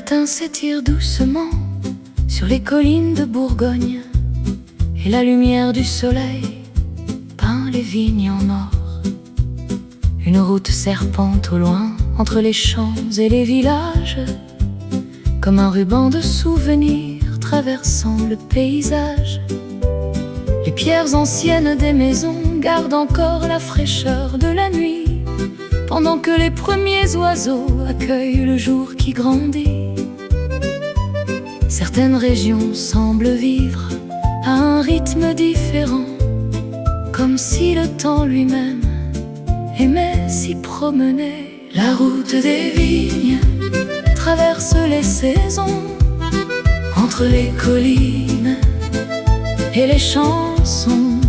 matin s'étire doucement sur les collines de Bourgogne, et la lumière du soleil peint les vignes en or. Une route serpente au loin entre les champs et les villages, comme un ruban de souvenirs traversant le paysage. Les pierres anciennes des maisons gardent encore la fraîcheur de la nuit, pendant que les premiers oiseaux accueillent le jour qui grandit. Certaines régions semblent vivre à un rythme différent, comme si le temps lui-même aimait s'y promener. La route des vignes traverse les saisons, entre les collines et les chansons.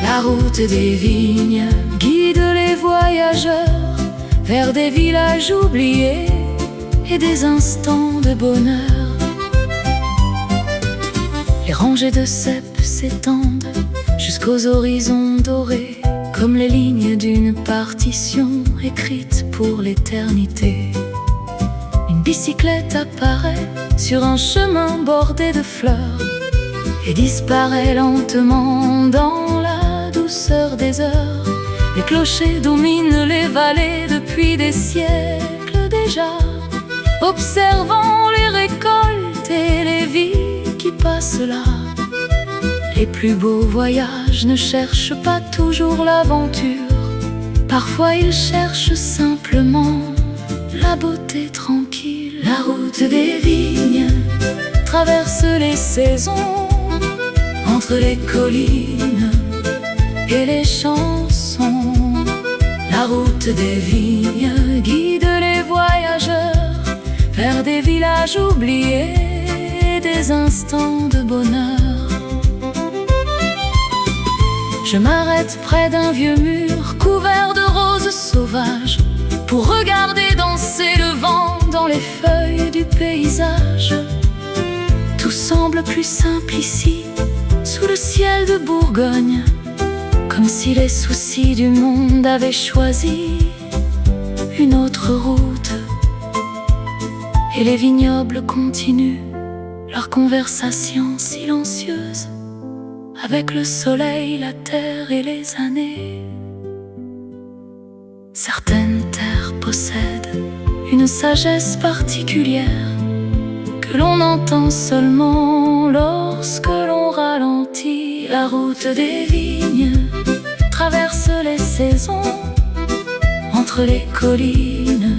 La route des vignes guide les voyageurs vers des villages oubliés et des instants de bonheur. Les rangées de cèpes s'étendent jusqu'aux horizons dorés, comme les lignes d'une partition écrite pour l'éternité. Une bicyclette apparaît sur un chemin bordé de fleurs et disparaît lentement dans la douceur des heures. Les clochers dominent les vallées depuis des siècles déjà, observant les récoltes et les vies qui passent là. Les plus beaux voyages ne cherchent pas toujours l'aventure, parfois ils cherchent simplement la beauté tranquille. La route des vignes traverse les saisons, entre les collines et les chansons. La route des vignes guide les voyageurs vers des villages oubliés et des instants de bonheur. Je m'arrête près d'un vieux mur couvert de roses sauvages pour regarder danser le vent dans les feuilles du paysage. Tout semble plus simple ici, sous le ciel de Bourgogne, comme si les soucis du monde avaient choisi une autre route. Et les vignobles continuent leur conversation silencieuse avec le soleil, la terre et les années. Certaines terres possèdent une sagesse particulière que l'on entend seulement lorsque l'on ralentit. La route des vignes traverse les saisons, entre les collines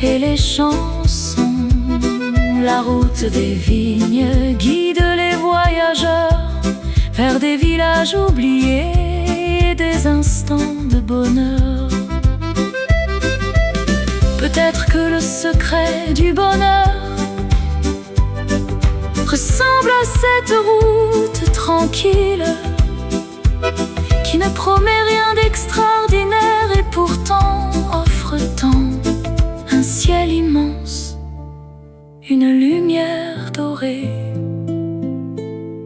et les chansons. La route des vignes guide les voyageurs vers des villages oubliés et des instants de bonheur. Peut-être que le secret du bonheur ressemble à cette route tranquille qui ne promet rien d'extraordinaire et pourtant offre tant. Un ciel immense, une lumière dorée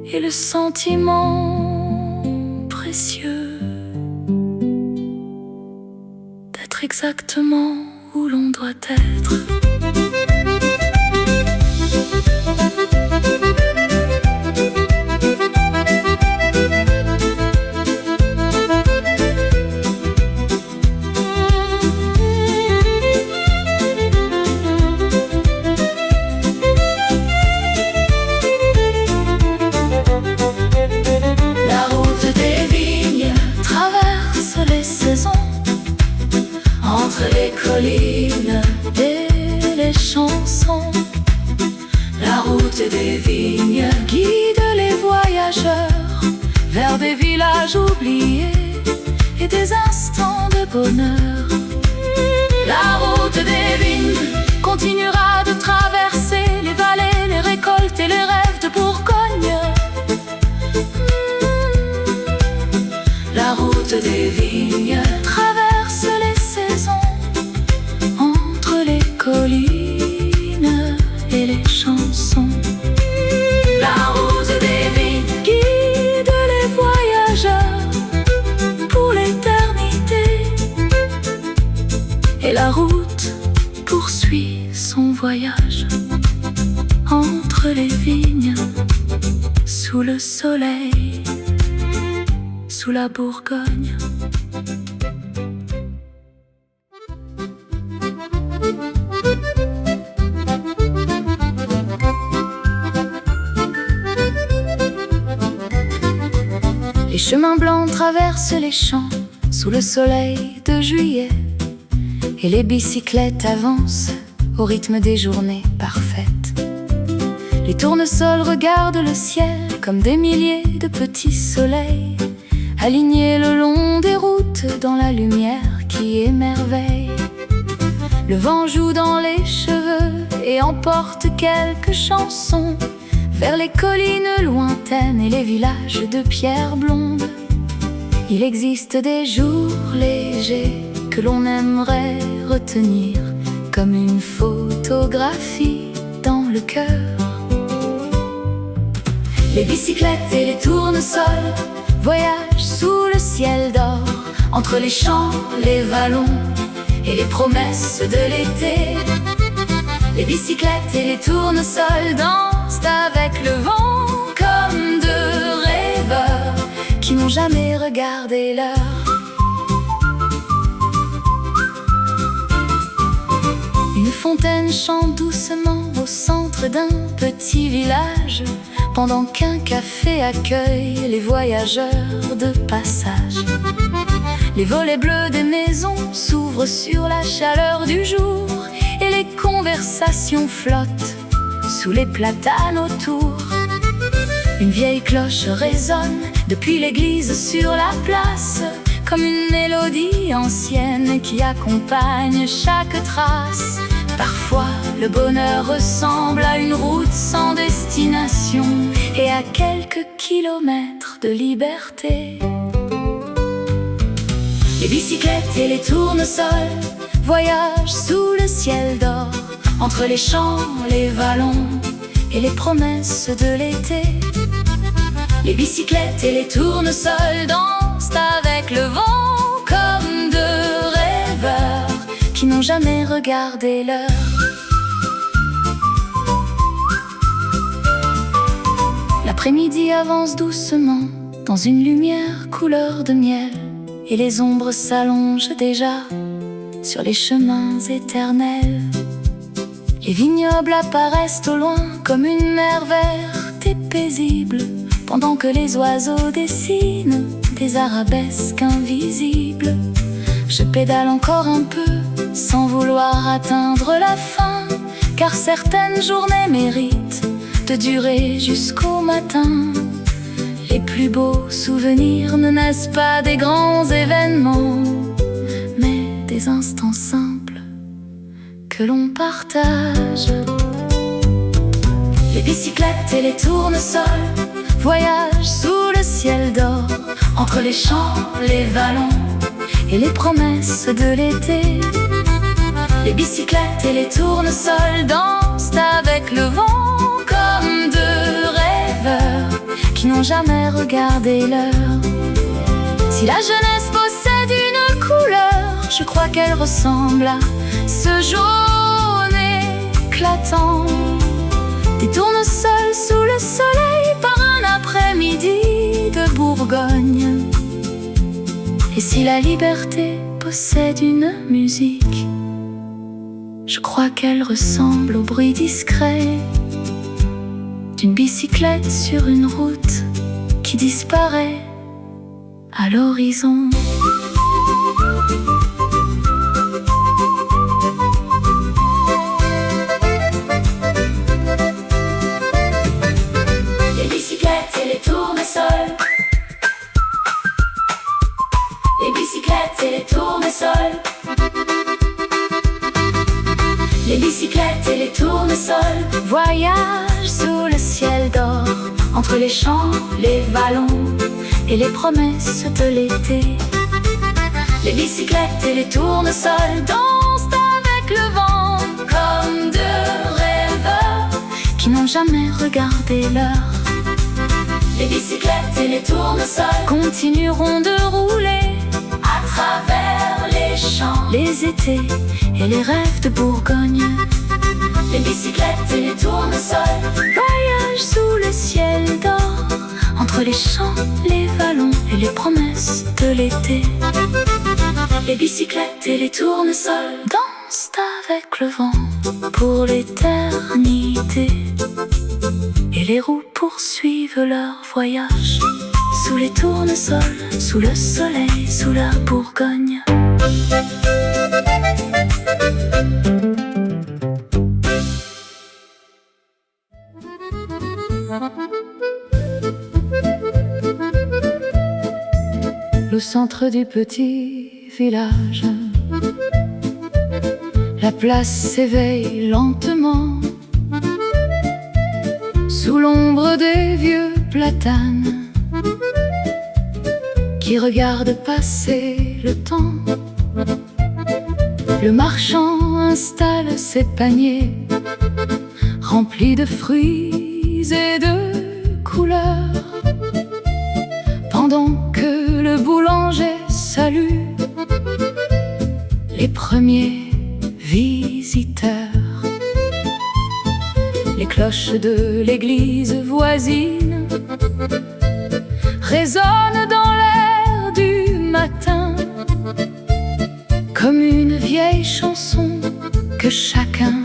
et le sentiment précieux d'être exactement où l'on doit être. Entre les collines et les chansons. La route des vignes guide les voyageurs vers des villages oubliés et des instants de bonheur. La route des vignes continuera de traverser les vallées, les récoltes et les rêves de Bourgogne. La route des vignes traverse les saisons, entre les collines et les chansons. La route des vignes guide les voyageurs pour l'éternité, et la route poursuit son voyage. sous le soleil, sous la Bourgogne. Les chemins blancs traversent les champs sous le soleil de juillet, et les bicyclettes avancent au rythme des journées parfaites. Les tournesols regardent le ciel comme des milliers de petits soleils, alignés le long des routes dans la lumière qui émerveille. Le vent joue dans les cheveux et emporte quelques chansons vers les collines lointaines et les villages de pierre blonde. Il existe des jours légers que l'on aimerait retenir comme une photographie dans le cœur. Les bicyclettes et les tournesols voyagent sous le ciel d'or, entre les champs, les vallons et les promesses de l'été. Les bicyclettes et les tournesols dansent avec le vent comme deux rêveurs qui n'ont jamais regardé l'heure. Une fontaine chante doucement au centre d'un petit village, pendant qu'un café accueille les voyageurs de passage. Les volets bleus des maisons s'ouvrent sur la chaleur du jour, et les conversations flottent sous les platanes autour. Une vieille cloche résonne depuis l'église sur la place, comme une mélodie ancienne qui accompagne chaque trace. Parfois, le bonheur ressemble à une route sans destination et à quelques kilomètres de liberté. Les bicyclettes et les tournesols voyagent sous le ciel d'or, entre les champs, les vallons et les promesses de l'été. Les bicyclettes et les tournesols dansent avec le vent comme deux rêveurs qui n'ont jamais regardé l'heure. L'après-midi avance doucement dans une lumière couleur de miel, et les ombres s'allongent déjà sur les chemins éternels. Les vignobles apparaissent au loin comme une mer verte et paisible, pendant que les oiseaux dessinent des arabesques invisibles. Je pédale encore un peu sans vouloir atteindre la fin, car certaines journées méritent de durer jusqu'au matin. Les plus beaux souvenirs ne naissent pas des grands événements, mais des instants simples que l'on partage. Les bicyclettes et les tournesols voyagent sous le ciel d'or, entre les champs, les vallons et les promesses de l'été. Les bicyclettes et les tournesols dansent avec le vent comme deux rêveurs qui n'ont jamais regardé l'heure. Si la jeunesse possède une couleur, je crois qu'elle ressemble à ce jaune éclatant. Des tournesols sous le soleil par un après-midi de Bourgogne. Et si la liberté possède une musique, je crois qu'elle ressemble au bruit discret d'une bicyclette sur une route qui disparaît à l'horizon. Les bicyclettes et les tournesols, les bicyclettes et les tournesols, les bicyclettes et les tournesols voyagent sous le ciel d'or, entre les champs, les vallons et les promesses de l'été. Les bicyclettes et les tournesols dansent avec le vent comme deux rêveurs qui n'ont jamais regardé l'heure. Les bicyclettes et les tournesols continueront de rouler à travers les champs, les étés et les rêves de Bourgogne. Les bicyclettes et les tournesols voyagent sous le ciel d'or, les champs, les vallons et les promesses de l'été. Les bicyclettes et les tournesols dansent avec le vent pour l'éternité. Et les roues poursuivent leur voyage sous les tournesols, sous le soleil, sous la Bourgogne. Au centre du petit village, la place s'éveille lentement sous l'ombre des vieux platanes qui regardent passer le temps. Le marchand installe ses paniers remplis de fruits et de couleurs, pendant que le boulanger salue les premiers visiteurs. Les cloches de l'église voisine résonnent dans l'air du matin comme une vieille chanson que chacun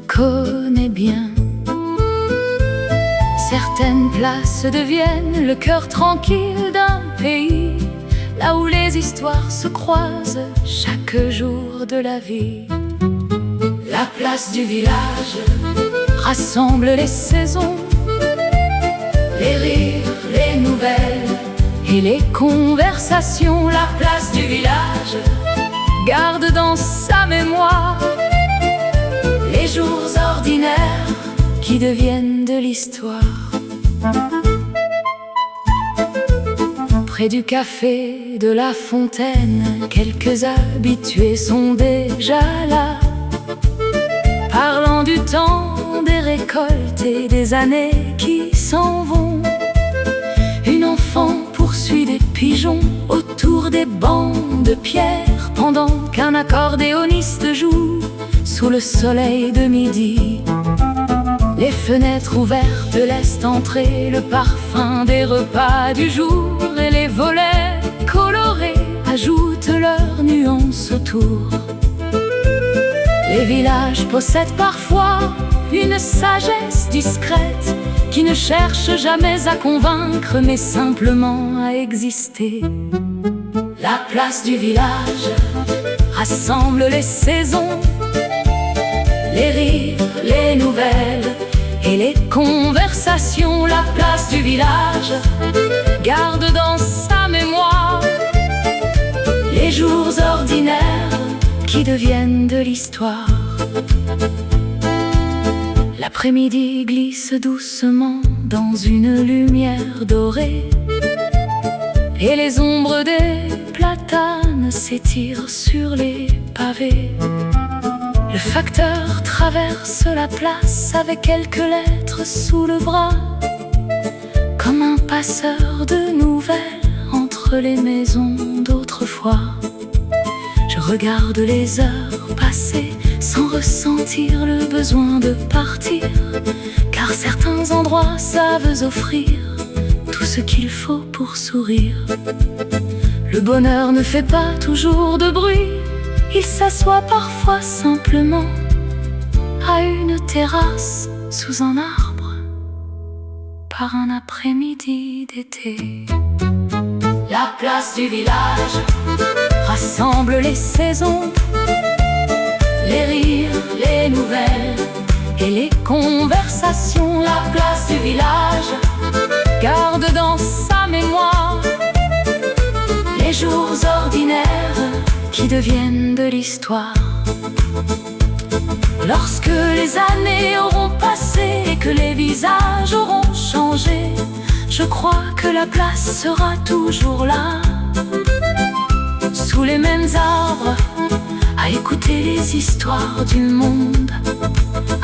connaît bien. Certaines places deviennent le cœur tranquille d'un pays, là où les histoires se croisent chaque jour de la vie. La place du village rassemble les saisons, les rires, les nouvelles et les conversations. La place du village garde dans sa mémoire les jours ordinaires qui deviennent de l'histoire. Près du café de la Fontaine, quelques habitués sont déjà là, parlant du temps des récoltes et des années qui s'en vont. Une enfant poursuit des pigeons autour des bancs de pierre, pendant qu'un accordéoniste joue sous le soleil de midi. Les fenêtres ouvertes laissent entrer le parfum des repas du jour, et les volets colorés ajoutent leurs nuances autour. Les villages possèdent parfois une sagesse discrète qui ne cherche jamais à convaincre, mais simplement à exister. La place du village rassemble les saisons, les rires, les nouvelles et les conversations. La place du village garde dans sa mémoire les jours ordinaires qui deviennent de l'histoire. L'après-midi glisse doucement dans une lumière dorée, et les ombres des platanes s'étirent sur les pavés. Le facteur traverse la place avec quelques lettres sous le bras, comme un passeur de nouvelles entre les maisons d'autrefois. Je regarde les heures passer sans ressentir le besoin de partir, car certains endroits savent offrir tout ce qu'il faut pour sourire. Le bonheur ne fait pas toujours de bruit, il s'assoit parfois simplement à une terrasse sous un arbre par un après-midi d'été. La place du village rassemble les saisons, les rires, les nouvelles et les conversations. La place du village garde dans sa mémoire les jours ordinaires qui deviennent de l'histoire. Lorsque les années auront passé et que les visages auront changé, je crois que la place sera toujours là, sous les mêmes arbres, à écouter les histoires du monde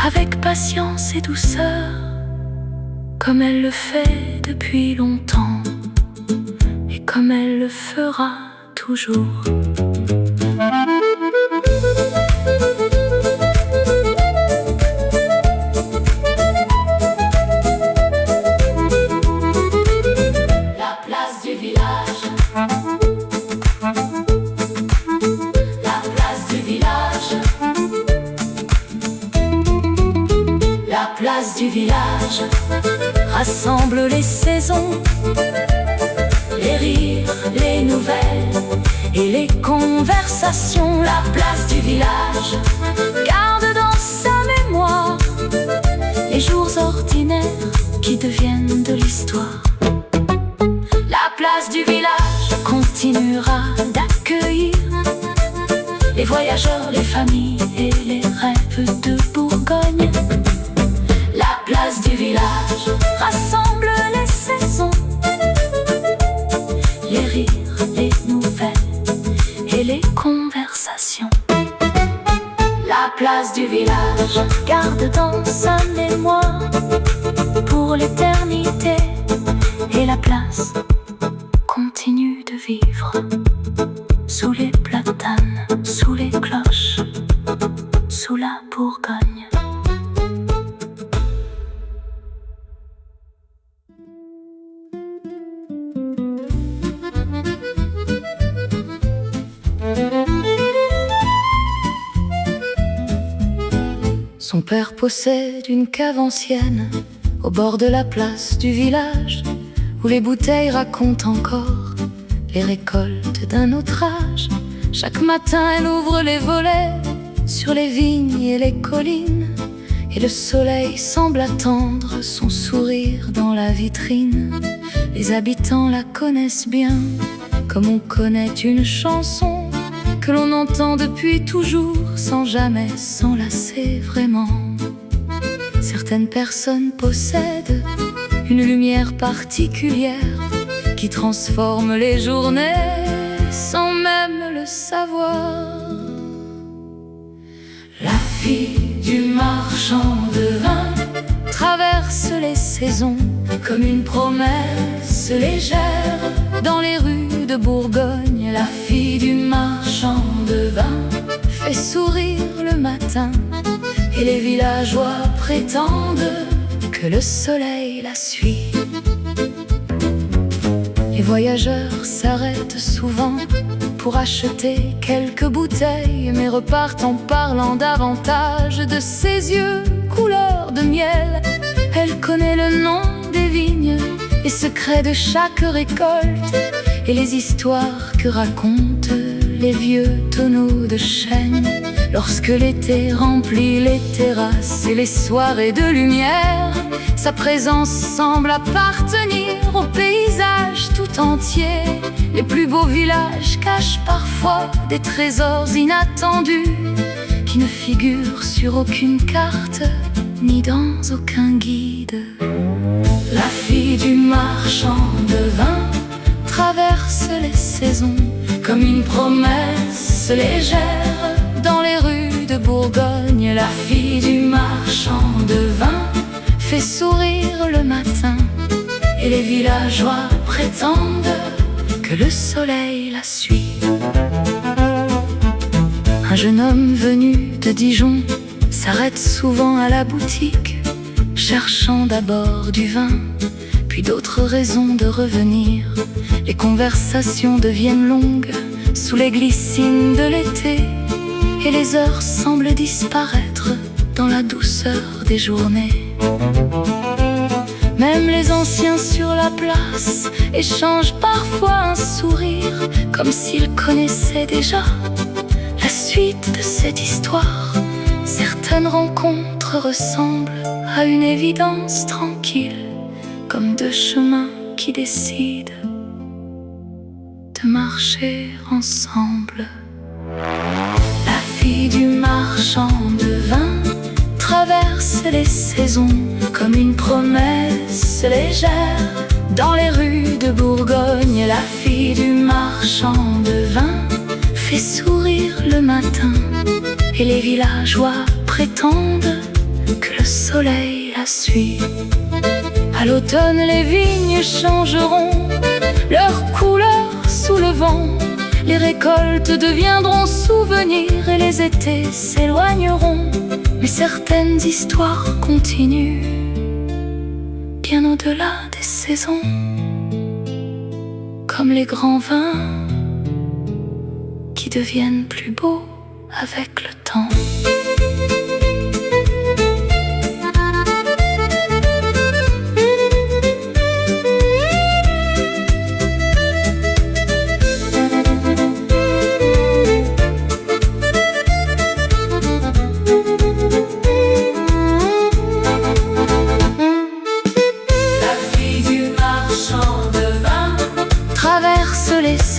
avec patience et douceur, comme elle le fait depuis longtemps et comme elle le fera toujours. rassemble les saisons, les rires, les nouvelles et les conversations. La place du village garde dans sa mémoire les jours ordinaires qui deviennent de l'histoire. La place du village continuera d'accueillir les voyageurs, les familles et les rêves de Bourgogne. La place du village rassemble les saisons, les rires, les nouvelles et les conversations. La place du village garde dans sa mémoire pour l'éternité, et la place continue de vivre sous les platanes, sous les cloches, sous la Bourgogne. Son père possède une cave ancienne au bord de la place du village, où les bouteilles racontent encore les récoltes d'un autre âge. Chaque matin elle ouvre les volets sur les vignes et les collines, et le soleil semble attendre son sourire dans la vitrine. Les habitants la connaissent bien, comme on connaît une chanson que l'on entend depuis toujours, sans jamais s'enlacer vraiment. Certaines personnes possèdent une lumière particulière qui transforme les journées sans même le savoir. La fille du marchand de vin traverse les saisons comme une promesse légère dans les rues de Bourgogne. La fille du marchand de vin fait sourire le matin, et les villageois prétendent que le soleil la suit. Les voyageurs s'arrêtent souvent pour acheter quelques bouteilles, mais repartent en parlant davantage de ses yeux couleur de miel. Elle connaît le nom des vignes, les secrets de chaque récolte, et les histoires que racontent les vieux tonneaux de chêne. Lorsque l'été remplit les terrasses et les soirées de lumière, sa présence semble appartenir au paysage tout entier. Les plus beaux villages cachent parfois des trésors inattendus qui ne figurent sur aucune carte ni dans aucun guide. La fille du marchand de vin traverse les saisons comme une promesse légère dans les rues de Bourgogne. La fille du marchand de vin fait sourire le matin, et les villageois prétendent que le soleil la suit. Un jeune homme venu de Dijon s'arrête souvent à la boutique, cherchant d'abord du vin, puis d'autres raisons de revenir. Les conversations deviennent longues sous les glycines de l'été, et les heures semblent disparaître dans la douceur des journées. Même les anciens sur la place échangent parfois un sourire, comme s'ils connaissaient déjà la suite de cette histoire. Certaines rencontres ressemblent à une évidence tranquille, comme deux chemins qui décident de marcher ensemble. La fille du marchand de vin traverse les saisons comme une promesse légère dans les rues de Bourgogne. La fille du marchand de vin fait sourire le matin, et les villageois prétendent que le soleil la suit. À l'automne, les vignes changeront leur couleur sous le vent. Les récoltes deviendront souvenirs et les étés s'éloigneront. Mais certaines histoires continuent bien au-delà des saisons, comme les grands vins qui deviennent plus beaux avec le temps.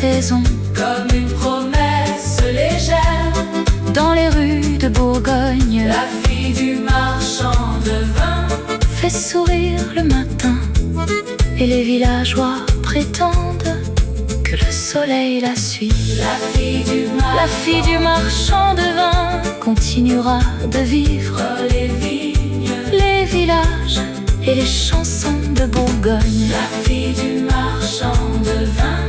saisons, comme une promesse légère. dans les rues de Bourgogne, La fille du marchand de vin fait sourire le matin, et les villageois prétendent que le soleil la suit. La fille du marchand de vin continuera de vivre les vignes, les villages et les chansons de Bourgogne. La fille du marchand de vin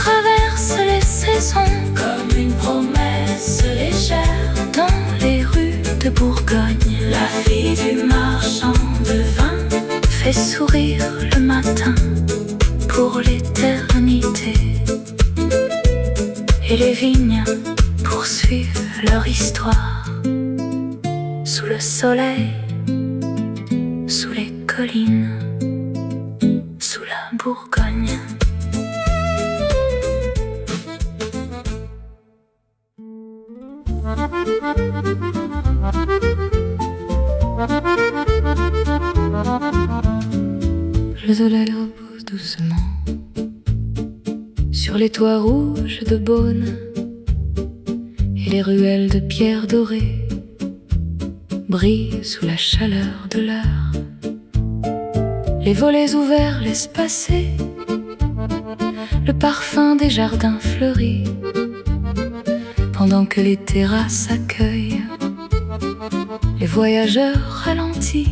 Traverse les saisons comme une promesse légère. dans les rues de Bourgogne. La fille du marchand de vin Fait sourire le matin pour l'éternité. Et les vignes poursuivent leur histoire sous le soleil, sous les collines, sous la Bourgogne. Le soleil repose doucement sur les toits rouges de Beaune, et les ruelles de pierre dorée brillent sous la chaleur de l'heure. Les volets ouverts laissent passer le parfum des jardins fleuris, pendant que les terrasses accueillent les voyageurs ralentis.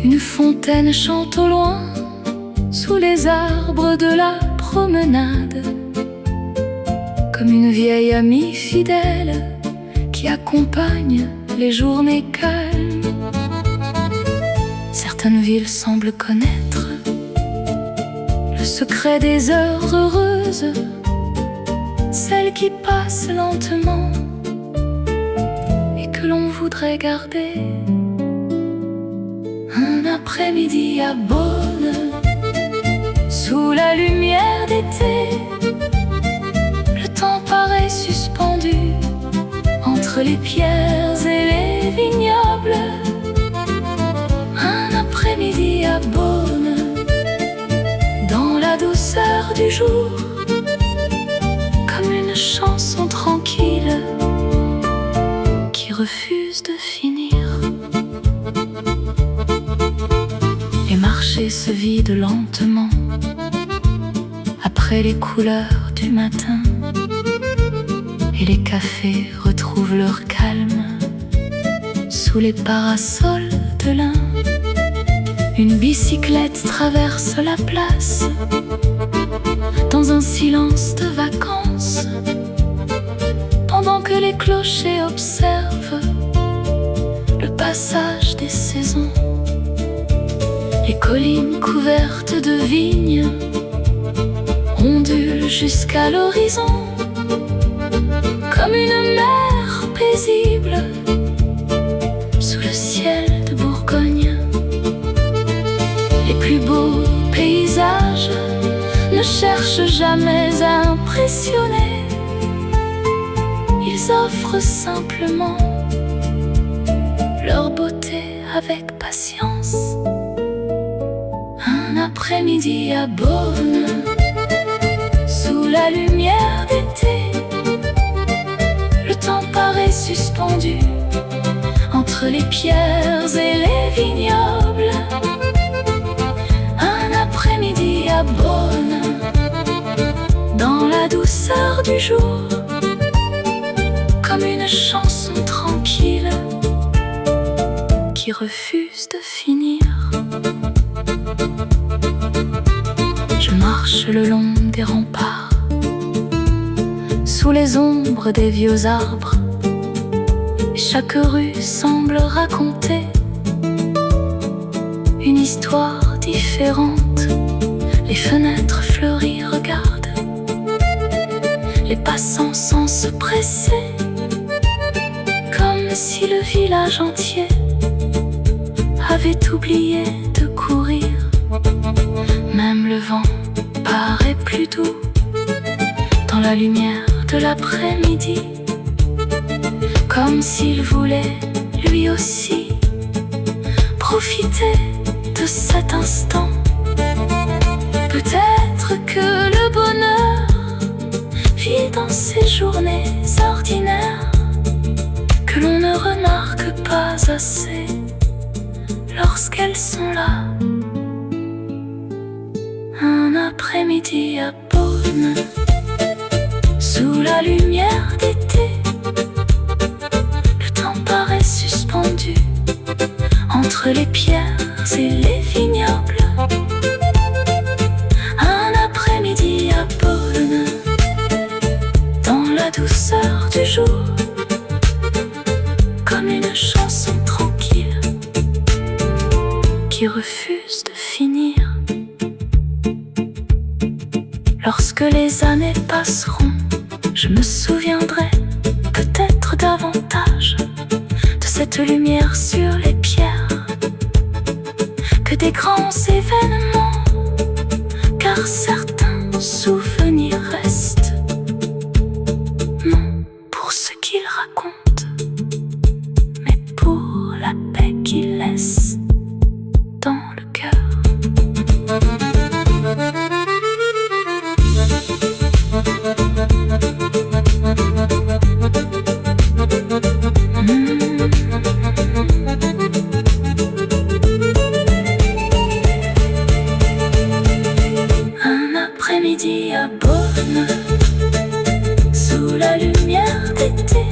Une fontaine chante au loin sous les arbres de la promenade, comme une vieille amie fidèle qui accompagne les journées calmes. Certaines villes semblent connaître le secret des heures heureuses, celles qui passent lentement et que l'on voudrait garder. Un après-midi à Beaune, sous la lumière d'été, le temps paraît suspendu entre les pierres et les vignobles. Un après-midi à Beaune, dans la douceur du jour, comme une chanson tranquille qui refuse de finir. Les marchés se vident lentement après les couleurs du matin, et les cafés retrouvent leur calme sous les parasols de lin. Une bicyclette traverse la place dans un silence de vacances, pendant que les clochers observent le passage des saisons. Les collines couvertes de vignes ondulent jusqu'à l'horizon, comme une mer paisible sous le ciel de Bourgogne. Les plus beaux paysages ne cherchent jamais à impressionner, ils offrent simplement leur beauté avec patience. Un après-midi à Beaune, sous la lumière d'été, le temps paraît suspendu entre les pierres et les vignobles. Un après-midi à Beaune, dans la douceur du jour, comme une chanson tranquille qui refuse de finir. Je marche le long des remparts, sous les ombres des vieux arbres, et chaque rue semble raconter une histoire différente. Les fenêtres fleuries regardent les passants sans se presser, comme si le village entier avait oublié de courir. Même le vent paraît plus doux dans la lumière de l'après-midi, comme s'il voulait lui aussi profiter de cet instant. Peut-être que le bonheur pas assez lorsqu'elles sont là. Un après-midi à Beaune, sous la lumière d'été, le temps paraît suspendu entre les pierres et les vignobles. Un après-midi à Beaune, dans la douceur du jour, comme une chanson tranquille qui refuse de finir. Lorsque les années passeront, je me souviendrai peut-être davantage de cette lumière sur les pierres que des grands événements, car certains souvenirs restent, non pour ce qu'ils racontent, mais pour la paix qu'ils laissent dans le cœur. Un après-midi à Beaune, sous la lumière d'été,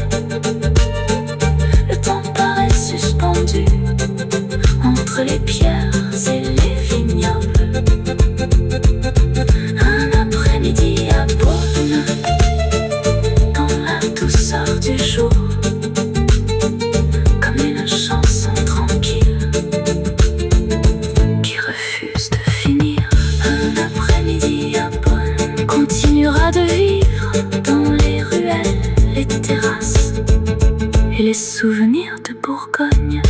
le temps paraît suspendu entre les pierres et les vignobles. Un après-midi à Beaune, dans la douceur du jour, comme une chanson tranquille qui refuse de finir. Un après-midi à Beaune continuera de vivre dans les ruelles, les terrasses et les souvenirs de Bourgogne.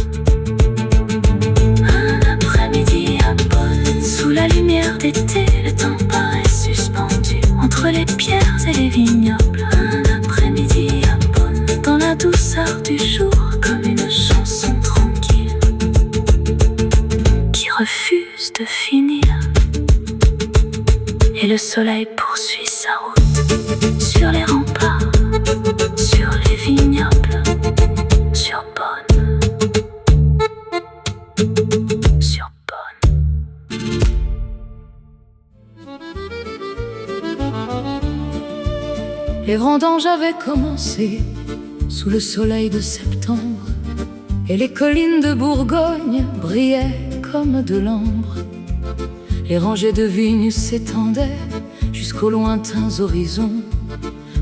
Un après-midi à Beaune, sous la lumière d'été, le temps paraît suspendu entre les pierres et les vignobles. Un après-midi à Beaune, dans la douceur du jour, comme une chanson tranquille qui refuse de finir. Et le soleil poursuit sa route sur les remparts, sur les vignobles, sur Beaune, sur Beaune. Les vendanges avaient commencé sous le soleil de septembre, et les collines de Bourgogne brillaient comme de l'ambre. Les rangées de vignes s'étendaient jusqu'aux lointains horizons,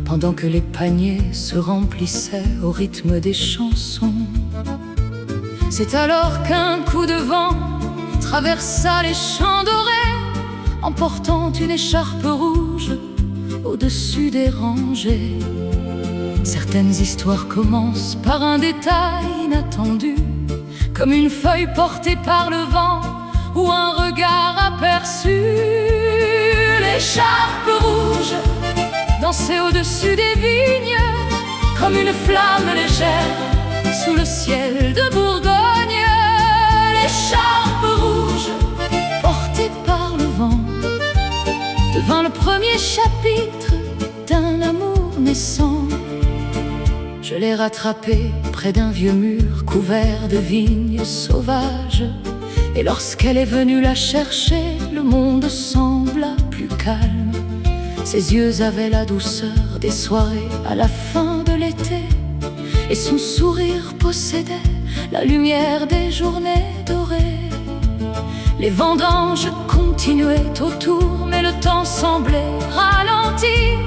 pendant que les paniers se remplissaient au rythme des chansons. C'est alors qu'un coup de vent traversa les champs dorés, emportant une écharpe rouge au-dessus des rangées. Certaines histoires commencent par un détail inattendu, comme une feuille portée par le vent ou un regard aperçu. L'écharpe rouge dansait au-dessus des vignes, comme une flamme légère sous le ciel de Bourgogne. L'écharpe rouge portée par le vent devint le premier chapitre d'un amour naissant. Je l'ai rattrapée près d'un vieux mur couvert de vignes sauvages, et lorsqu'elle est venue la chercher, le monde sembla plus calme. Ses yeux avaient la douceur des soirées à la fin de l'été, et son sourire possédait la lumière des journées dorées. Les vendanges continuaient autour, mais le temps semblait ralentir,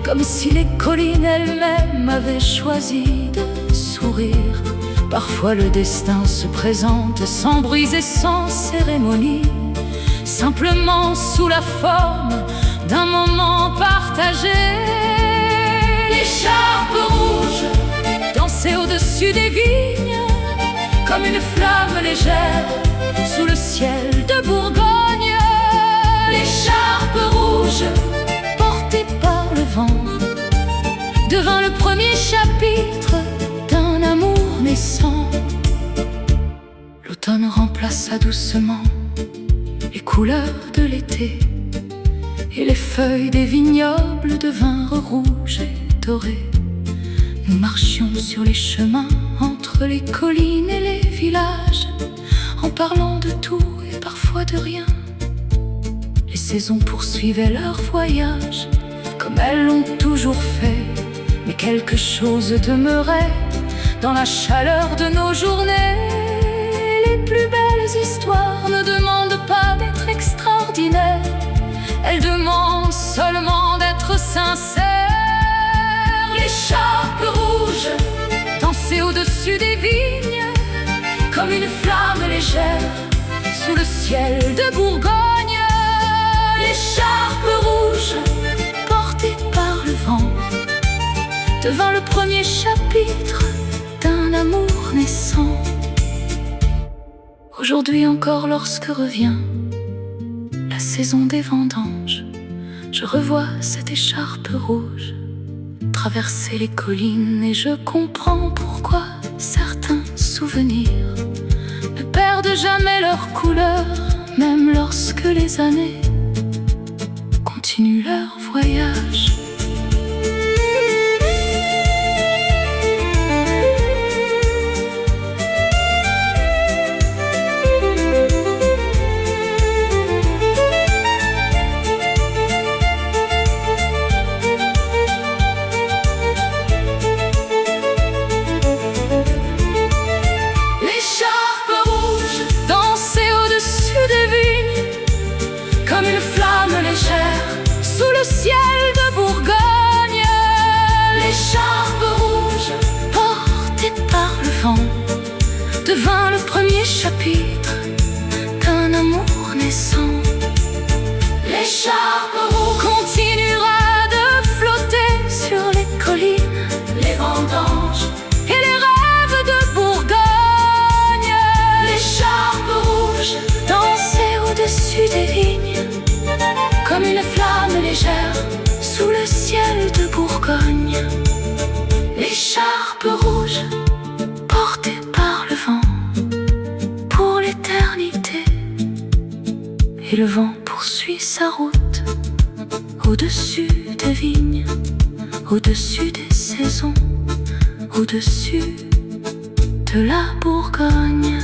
comme si les collines elles-mêmes avaient choisi de sourire. Parfois le destin se présente sans bruit et sans cérémonie, simplement sous la forme d'un moment partagé. L'écharpe rouge dansait au-dessus des vignes, comme une flamme légère sous le ciel de Bourgogne. L'écharpe rouge portée par le vent devint le premier chapitre d'un amour naissant. L'automne remplaça doucement les couleurs de l'été, et les feuilles des vignobles devinrent rouges et dorées. Nous marchions sur les chemins entre entre les collines et les villages, en parlant de tout et parfois de rien. Les saisons poursuivaient leur voyage, comme elles l'ont toujours fait. Mais quelque chose demeurait dans la chaleur de nos journées. Les plus belles histoires ne demandent pas d'être extraordinaires, elles demandent seulement d'être sincères. L'écharpe rouge dansait au-dessus des vignes, comme une flamme légère sous le ciel de Bourgogne. L'écharpe rouge portée par le vent devint le premier chapitre d'un amour naissant. Aujourd'hui encore, lorsque revient la saison des vendanges, je revois cette écharpe rouge traverser les collines, et je comprends pourquoi certains souvenirs ne perdent jamais leur couleur, même lorsque les années continuent leur voyage. Sous le ciel de Bourgogne, l'écharpe rouge portée par le vent devint le premier chapitre d'un amour naissant. L'écharpe rouge continuera de flotter sur les collines, les vendanges et les rêves de Bourgogne. L'écharpe rouge dansait au-dessus des vignes, comme une flamme légère sous le ciel de Bourgogne. L'écharpe rouge portée par le vent pour l'éternité, et le vent poursuit sa route au-dessus des vignes, au-dessus des saisons, au-dessus de la Bourgogne.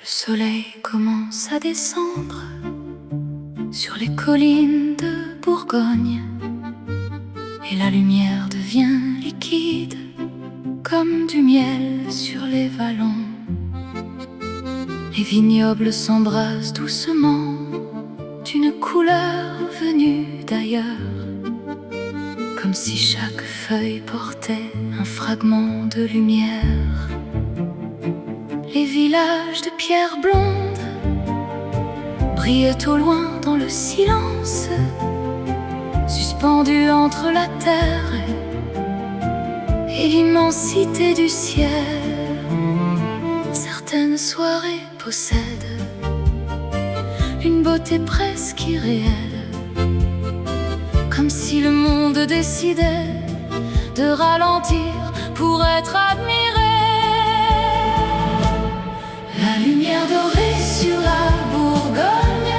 Le soleil commence à descendre sur les collines de Bourgogne, et la lumière devient liquide comme du miel sur les vallons. Les vignobles s'embrasent doucement d'une couleur venue d'ailleurs, comme si chaque feuille portait un fragment de lumière. Les villages de pierre blonde brillaient au loin dans le silence, suspendus entre la terre et l'immensité du ciel. Certaines soirées possèdent une beauté presque irréelle, comme si le monde décidait de ralentir pour être admiré. La lumière dorée sur la Bourgogne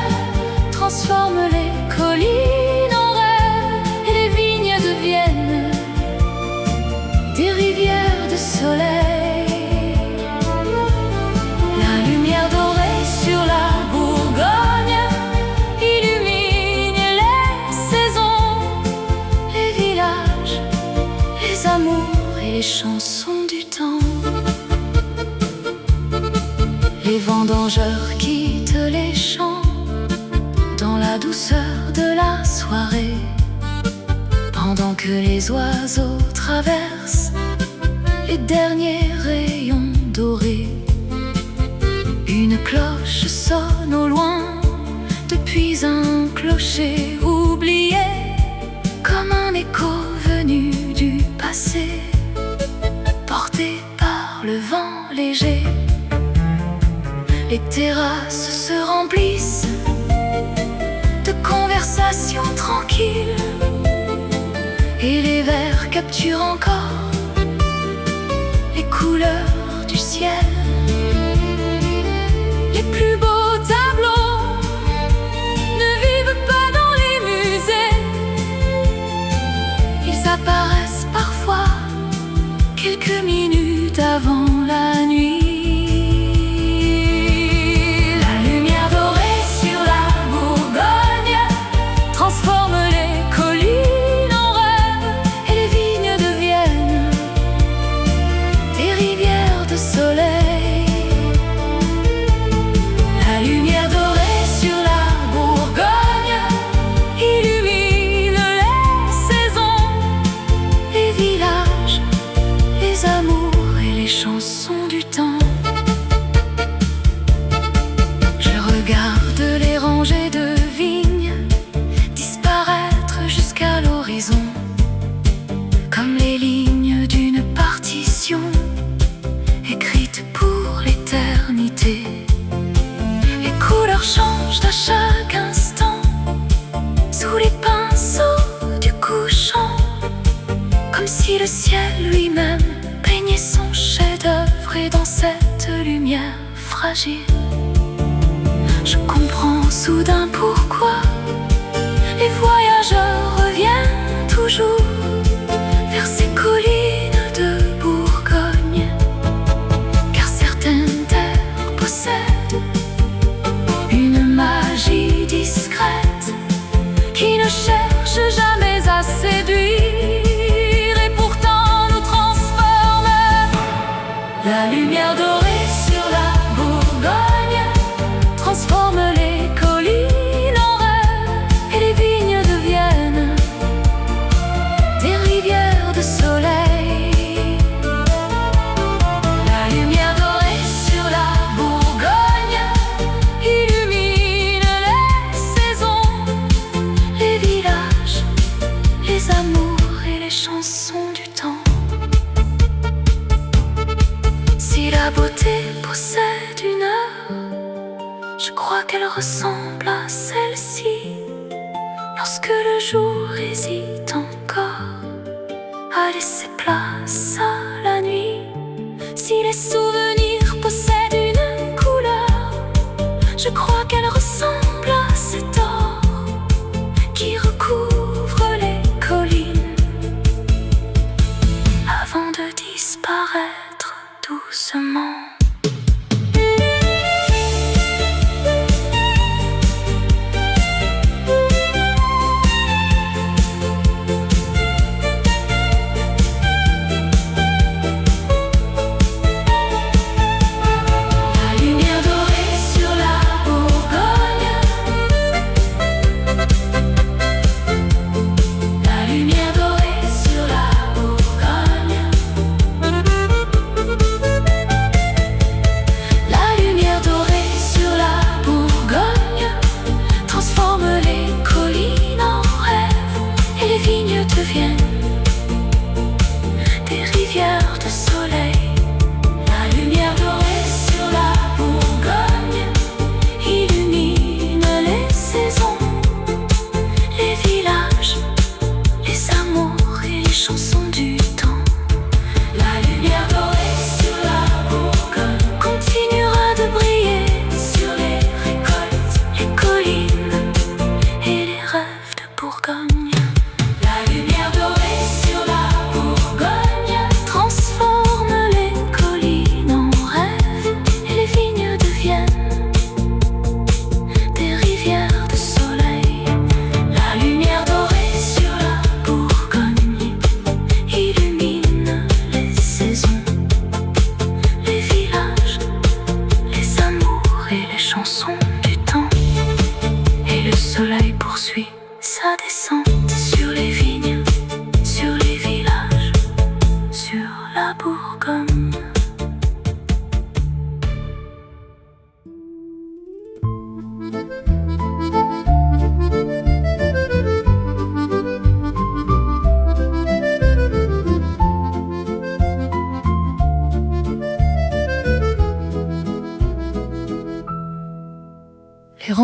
transforme les collines en rêves, et les vignes deviennent des rivières de soleil. La lumière dorée sur la Bourgogne illumine les saisons, les villages, les amours et les chansons du temps. Les vendangeurs quittent les champs dans la douceur de la soirée, pendant que les oiseaux traversent les derniers rayons dorés. Une cloche sonne au loin depuis un clocher oublié, comme un écho venu du passé, porté par le vent Les terrasses se remplissent de conversations tranquilles, et les verres capturent encore les couleurs du ciel. Les plus beaux tableaux ne vivent pas dans les musées. Ils apparaissent parfois quelques minutes avant la nuit. Chansons du temps. Je regarde les rangées de vignes disparaître jusqu'à l'horizon, comme les lignes d'une partition écrite pour l'éternité. Les couleurs changent à chaque instant sous les pinceaux du couchant, comme si le ciel lui-même peignait son chef-d'œuvre. Et dans cette lumière fragile, je comprends soudain pourquoi les voyageurs reviennent toujours vers ces collines de Bourgogne, car certaines terres possèdent une magie discrète qui ne cherche jamais à séduire. La lumière dorée sur la Bourgogne transforme les collines en rêve, et les vignes deviennent des rivières de soleil. La lumière dorée sur la Bourgogne illumine les saisons, les villages, les amours et les chansons du temps. Si la beauté possède une heure, je crois qu'elle ressemble à celle-ci. Lorsque le jour hésite encore à laisser place à la nuit, si les souvenirs possèdent une couleur, je crois qu'elle ressemble à cet or qui recouvre les collines avant de disparaître doucement. Deviennent des rivières de soleil. La lumière dorée sur la Bourgogne illumine les saisons, les villages, les amours et les chansons du temps. La lumière dorée sur la Bourgogne continuera de briller sur les récoltes, les collines et les rêves de Bourgogne. La lumière dorée sur la Bourgogne transforme les collines en rêves, et les vignes deviennent des rivières de soleil. La lumière dorée sur la Bourgogne illumine les saisons, les villages, les amours et les chansons du temps. Et le soleil poursuit sa descente sur les vignes, sur les villages, sur la Bourgogne.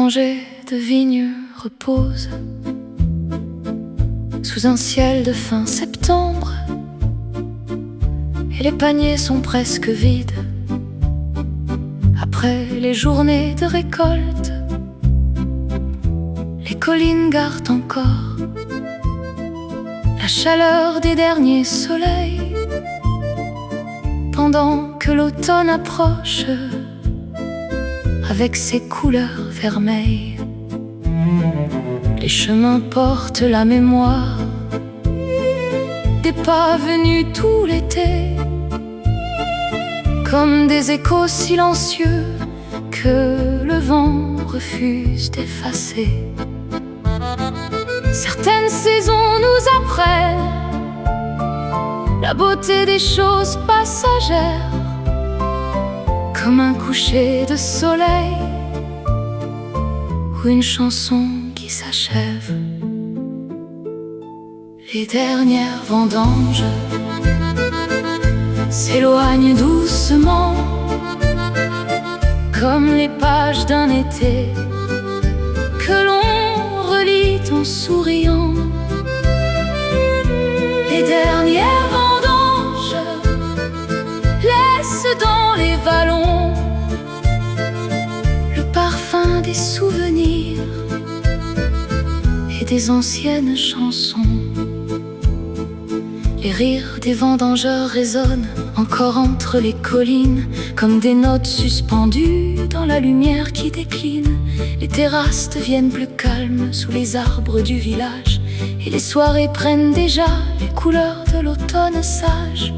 rangées de vignes reposent sous un ciel de fin septembre, et les paniers sont presque vides après les journées de récolte. Les collines gardent encore la chaleur des derniers soleils, pendant que l'automne approche avec ses couleurs vermeilles. Les chemins portent la mémoire des pas venus tout l'été, comme des échos silencieux que le vent refuse d'effacer. Certaines saisons nous apprennent la beauté des choses passagères, comme un coucher de soleil ou une chanson qui s'achève. Les dernières vendanges s'éloignent doucement, comme les pages d'un été que l'on relit en souriant. Les dernières vendanges laissent dans les vallons le parfum des souvenirs et des anciennes chansons. Les rires des vendangeurs résonnent encore entre les collines, comme des notes suspendues dans la lumière qui décline. Les terrasses deviennent plus calmes sous les arbres du village, et les soirées prennent déjà les couleurs de l'automne sage.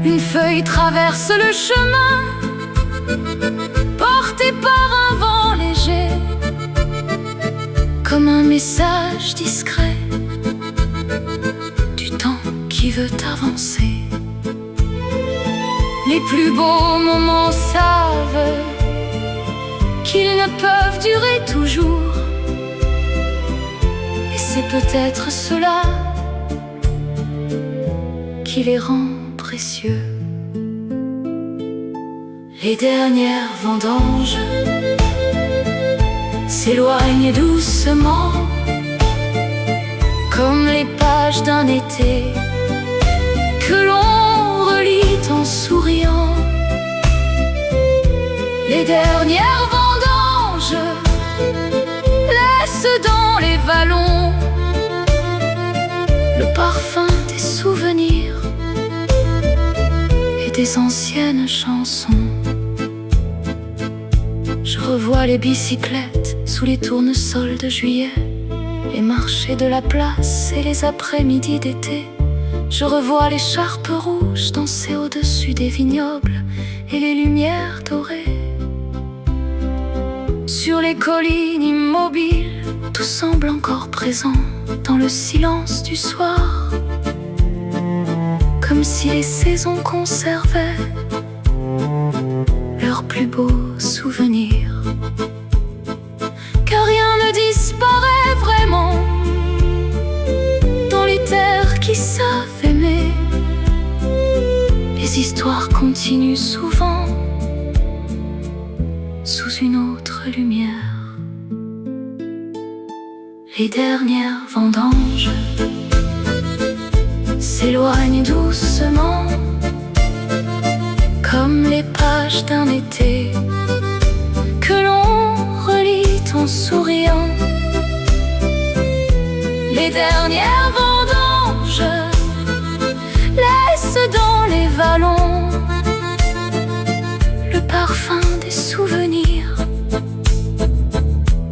Une feuille traverse le chemin, portée par un vent léger, comme un message discret du temps qui veut avancer. Les plus beaux moments savent qu'ils ne peuvent durer toujours, et c'est peut-être cela qui les rend précieux. Les dernières vendanges s'éloignent doucement, comme les pages d'un été que l'on relit en souriant. Les dernières vendanges laissent dans les vallons le parfum des souvenirs et des anciennes chansons. Je revois les bicyclettes sous les tournesols de juillet, les marchés de la place et les après-midi d'été. Je revois les charpes rouges danser au-dessus des vignobles et les lumières dorées. Sur les collines immobiles, tout semble encore présent dans le silence du soir, comme si les saisons conservaient leurs plus beaux souvenirs. Car rien ne disparaît vraiment dans les terres qui savent aimer. Les histoires continuent souvent sous une autre lumière. Les dernières vendanges s'éloignent doucement, comme les pages d'un été que l'on relit en souriant. Les dernières vendanges laissent dans les vallons le parfum des souvenirs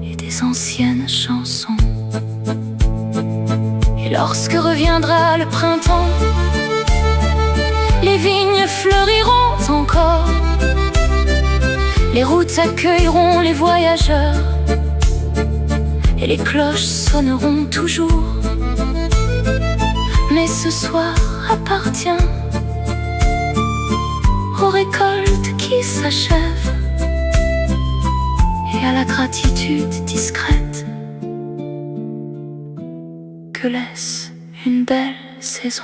et des anciennes chansons. Et lorsque reviendra le printemps, les vignes fleuriront encore, les routes accueilleront les voyageurs et les cloches sonneront toujours. Mais ce soir appartient aux récoltes qui s'achèvent et à la gratitude discrète que laisse une belle saison.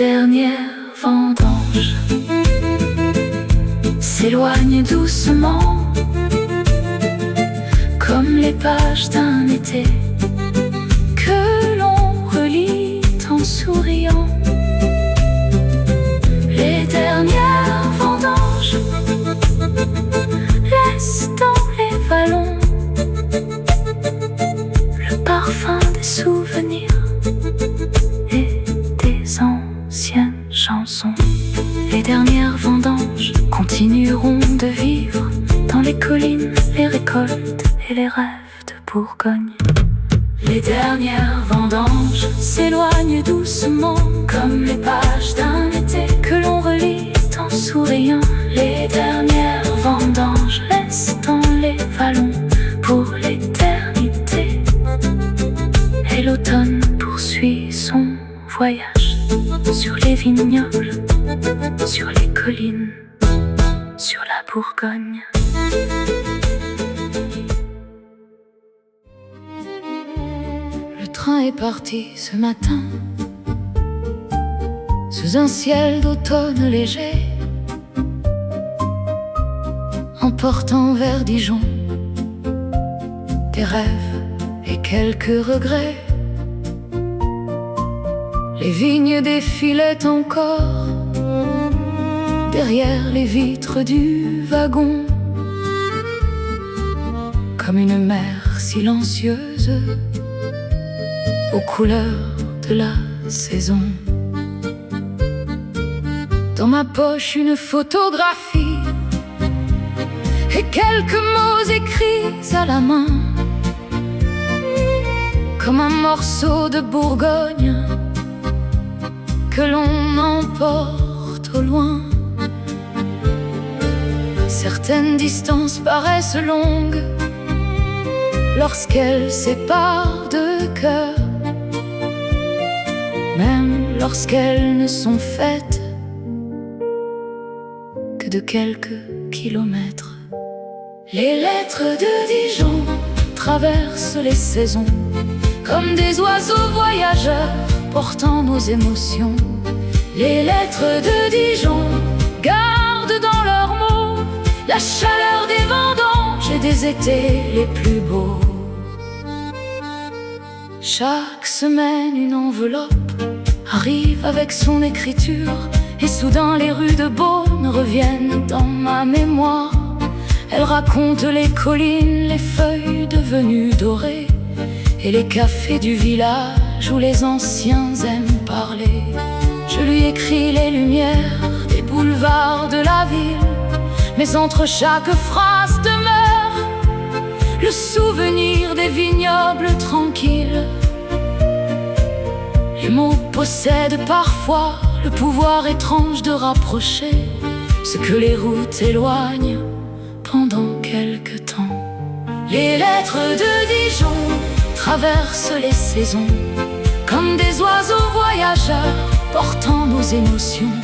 dernières vendanges s'éloignent doucement, comme les pages d'un été que l'on relit en souriant. Les dernières vendanges laissent dans les vallons le parfum des souvenirs et des anciennes chansons. Les dernières vendanges continueront de vivre dans les collines, les récoltes et les rêves de Bourgogne. Les dernières vendanges s'éloignent doucement, comme les pages d'un été que l'on relit en souriant. Les dernières vendanges laissent dans les vallons pour l'éternité, et l'automne poursuit son voyage sur les vignobles, sur les collines, sur la Bourgogne. Le train est parti ce matin, sous un ciel d'automne léger, emportant vers Dijon des rêves et quelques regrets. Les vignes défilaient encore derrière les vitres du wagon, comme une mer silencieuse aux couleurs de la saison. Dans ma poche une photographie et quelques mots écrits à la main, comme un morceau de Bourgogne que l'on emporte au loin. Certaines distances paraissent longues lorsqu'elles séparent deux cœurs, même lorsqu'elles ne sont faites que de quelques kilomètres. Les lettres de Dijon traversent les saisons, comme des oiseaux voyageurs portant nos émotions. Les lettres de Dijon gardent dans leurs mots la chaleur des vendanges et des étés les plus beaux. Chaque semaine une enveloppe arrive avec son écriture, et soudain les rues de Beaune reviennent dans ma mémoire. Elle raconte les collines, les feuilles devenues dorées, et les cafés du village où les anciens aiment parler. Je lui écris les lumières des boulevards de la ville, mais entre chaque phrase demeure le souvenir des vignobles tranquilles. Les mots possèdent parfois le pouvoir étrange de rapprocher ce que les routes éloignent pendant quelque temps. Les lettres de Dijon traversent les saisons, comme des oiseaux voyageurs portant nos émotions.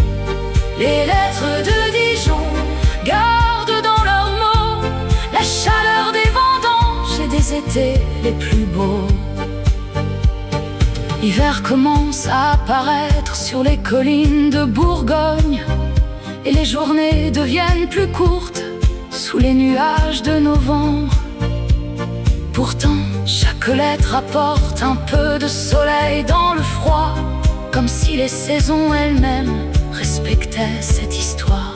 Les lettres de Dijon gardent dans leurs mots la chaleur des vendanges et des étés les plus beaux. L'hiver commence à apparaître sur les collines de Bourgogne, et les journées deviennent plus courtes sous les nuages de novembre. Pourtant, chaque lettre apporte un peu de soleil dans le froid, comme si les saisons elles-mêmes respectaient cette histoire.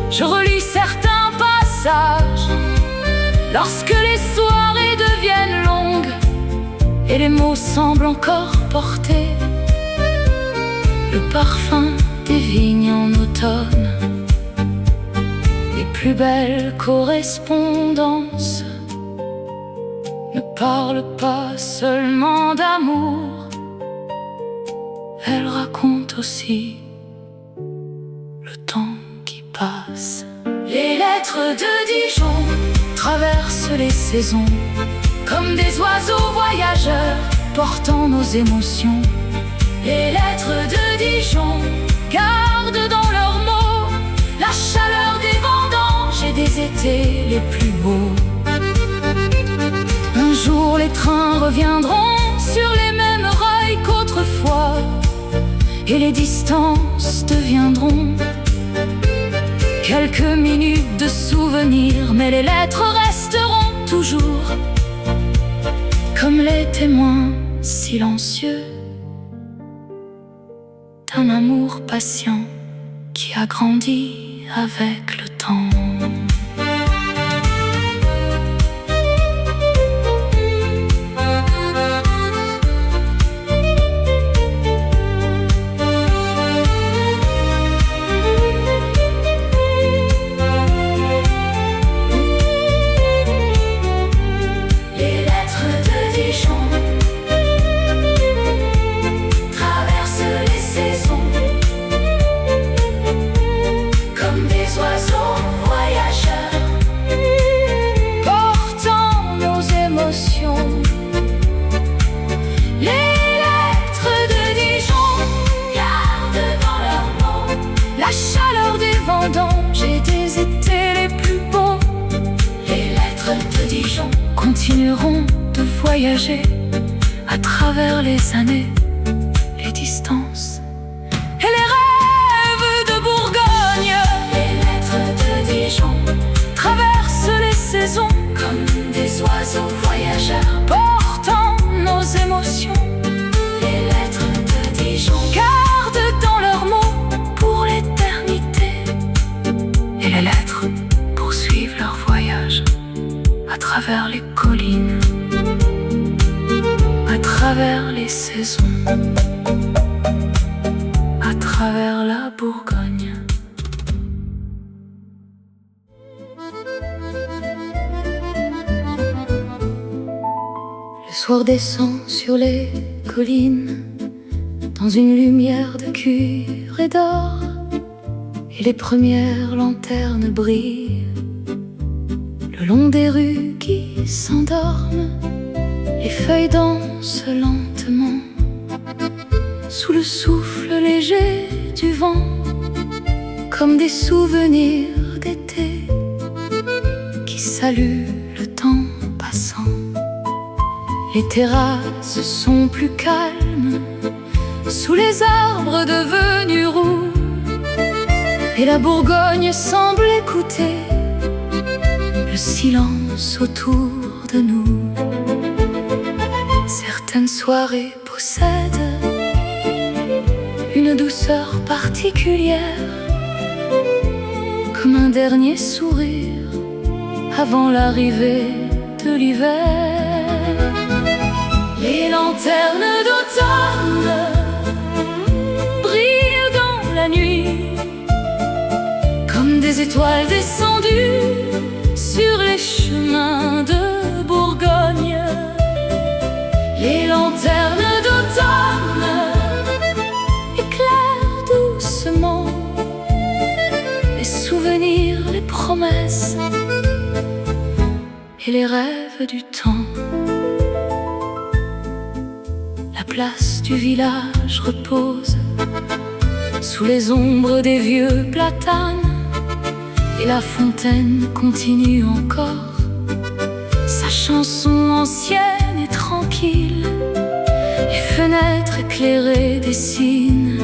Je relis certains passages lorsque les soirées deviennent longues et les mots semblent encore porter le parfum des vignes en automne. Les plus belles correspondances ne parlent pas seulement d'amour, elles racontent aussi le temps qui passe. Les lettres de Dijon traversent les saisons, comme des oiseaux voyageurs portant nos émotions. Les lettres de Dijon gardent dans leurs mots la chaleur des vendanges et des étés les plus beaux. Un jour les trains reviendront sur les mêmes rails qu'autrefois, et les distances deviendront quelques minutes de souvenirs, mais les lettres resteront toujours comme les témoins silencieux d'un amour patient qui a grandi avec le temps. Continueront de voyager à travers les années, les distances et les rêves de Bourgogne. Les lettres de Dijon traversent les saisons comme des oiseaux voyageurs, portant nos émotions. Les lettres de Dijon gardent dans leurs mots pour l'éternité, et les lettres poursuivent leur voyage à travers les collines, à travers les saisons, à travers la Bourgogne. Le soir descend sur les collines dans une lumière de cuir et d'or, et les premières lanternes brillent le long des rues qui s'endorment. Les feuilles dansent lentement sous le souffle léger du vent, comme des souvenirs d'été qui saluent le temps passant. Les terrasses sont plus calmes sous les arbres devenus roux, et la Bourgogne semble écouter le silence autour de nous. Certaines soirées possèdent une douceur particulière, comme un dernier sourire avant l'arrivée de l'hiver. Les lanternes d'automne brillent dans la nuit comme des étoiles descendues sur les chemins de Bourgogne. Les lanternes d'automne éclairent doucement les souvenirs, les promesses et les rêves du temps. La place du village repose sous les ombres des vieux platanes, et la fontaine continue encore sa chanson ancienne et tranquille. Les fenêtres éclairées dessinent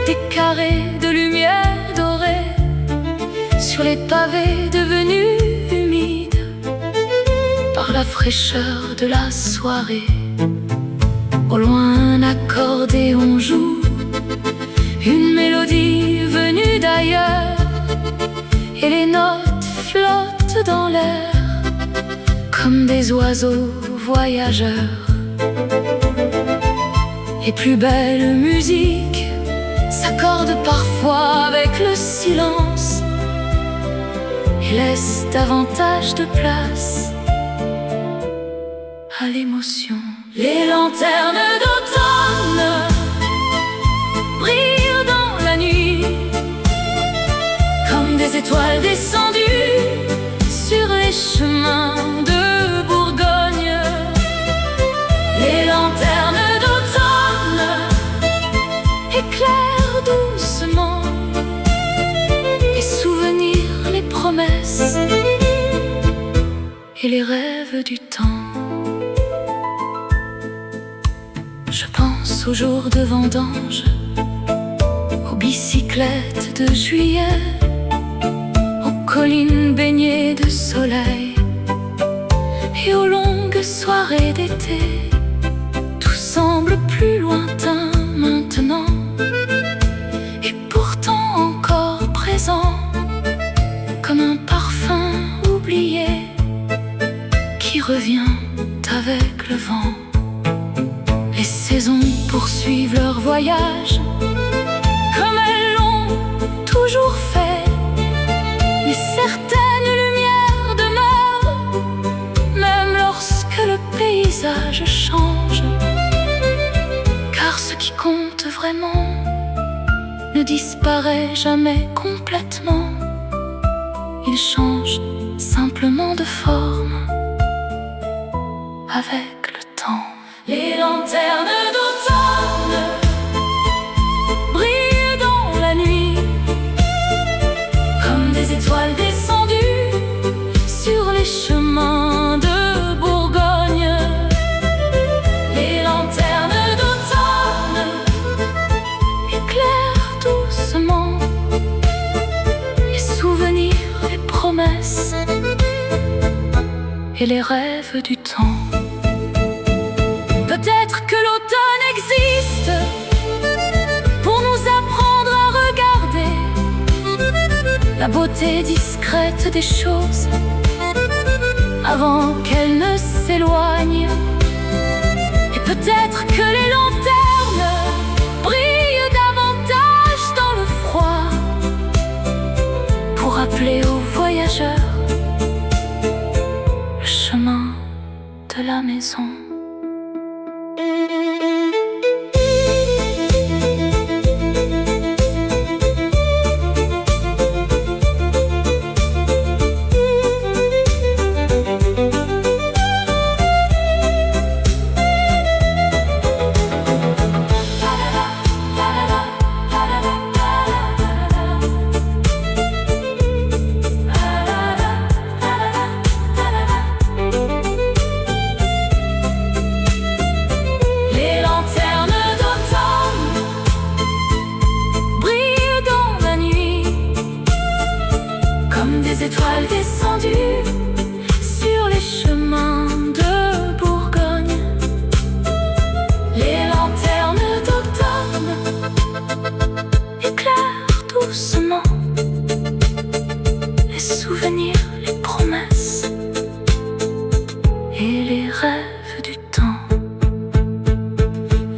des carrés de lumière dorée sur les pavés devenus humides par la fraîcheur de la soirée. Au loin, un accordéon joue une mélodie venue d'ailleurs, et les notes flottent dans l'air comme des oiseaux voyageurs. Les plus belles musiques s'accordent parfois avec le silence et laissent davantage de place à l'émotion. Les lanternes d'automne brillent dans la nuit comme des étoiles descendues sur les chemins de Bourgogne. Les lanternes d'automne éclairent doucement les souvenirs, les promesses et les rêves du temps. Je pense aux jours de vendange bicyclette de juillet, aux collines baignées de soleil et aux longues soirées d'été. Tout semble plus lointain maintenant, et pourtant encore présent, comme un parfum oublié qui revient avec le vent. Les saisons poursuivent leur voyage comme elles l'ont toujours fait, mais certaines lumières demeurent même lorsque le paysage change. Car ce qui compte vraiment ne disparaît jamais complètement, il change simplement de forme avec le temps. Les lanternes d'automne brillent dans la nuit comme des étoiles descendues sur les chemins de Bourgogne. Les lanternes d'automne éclairent doucement les souvenirs, les promesses et les rêves du temps. Peut-être que l'automne existe pour nous apprendre à regarder la beauté discrète des choses avant qu'elles ne s'éloignent. Et peut-être que les lanternes brillent davantage dans le froid pour rappeler aux voyageurs le chemin de la maison. Des étoiles descendues sur les chemins de Bourgogne. Les lanternes d'automne éclairent doucement les souvenirs, les promesses et les rêves du temps.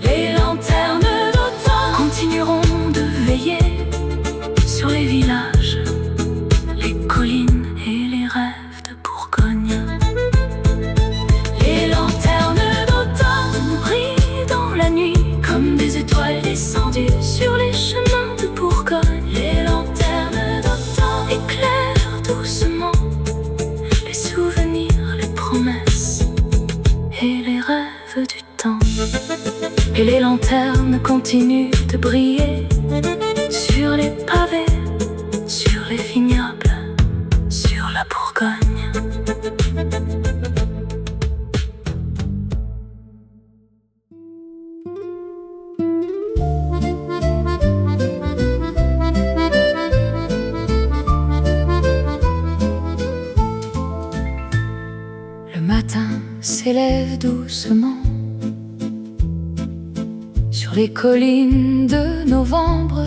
Les lanternes d'automne continueront de veiller sur les villages, les collines et les rêves de Bourgogne. Les lanternes d'automne brillent dans la nuit comme des étoiles descendues sur les chemins de Bourgogne. Les lanternes d'automne éclairent doucement les souvenirs, les promesses et les rêves du temps. Et les lanternes continuent de briller sur les pavés, sur les vignobles, sur la Bourgogne. Le matin s'élève doucement sur les collines de novembre,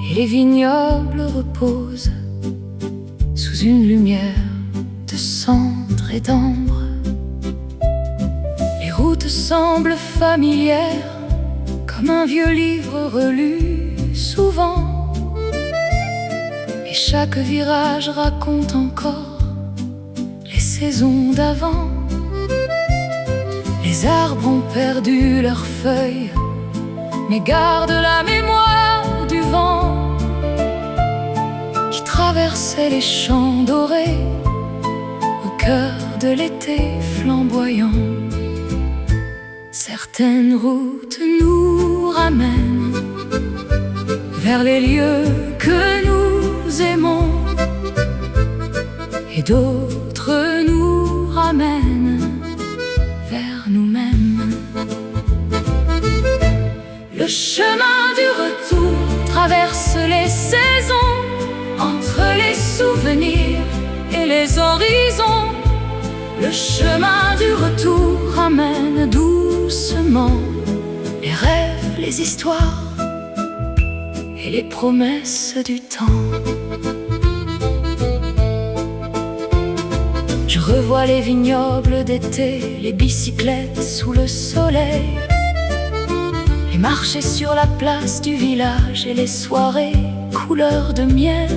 et les vignobles reposent sous une lumière de cendre et d'ambre. Les routes semblent familières comme un vieux livre relu souvent, et chaque virage raconte encore les saisons d'avant. Les arbres ont perdu leurs feuilles, mais gardent la mémoire du vent qui traversait les champs dorés au cœur de l'été flamboyant. Certaines routes nous ramènent vers les lieux que nous aimons, et d'autres nous ramènent vers nous-mêmes. Le chemin du traverse les saisons, entre les souvenirs et les horizons. Le chemin du retour ramène doucement les rêves, les histoires et les promesses du temps. Je revois les vignobles d'été, les bicyclettes sous le soleil, les marchés sur la place du village et les soirées couleur de miel.